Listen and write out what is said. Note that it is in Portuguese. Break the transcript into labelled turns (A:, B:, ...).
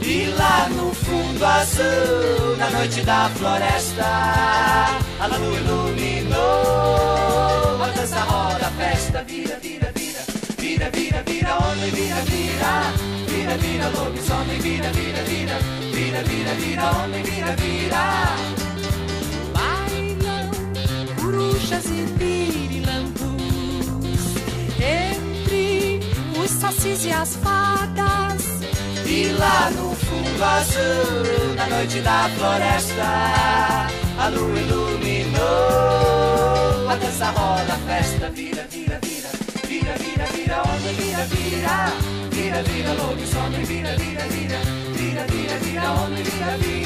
A: E lá no fundo azul, na noite da floresta, a lua iluminou. A dança roda, a festa vira, vira, vira, vira, vira, vira, homem, vira, vira, vira, vira, lobisomem, vira, vira, vira, vira, vira, vira, homem, vira, vira.
B: Bailam corujas e pirilambus entre os sacis e as fadas.
A: E lá no fundo azul, na noite da floresta, a lua iluminou. A dança roda, a festa vira, vira, vira, vira, vira, vira, homem, vira, vira, vira, vira, lobisomem, vira, vira, vira, vira, vira, vira, homem, vira, vira.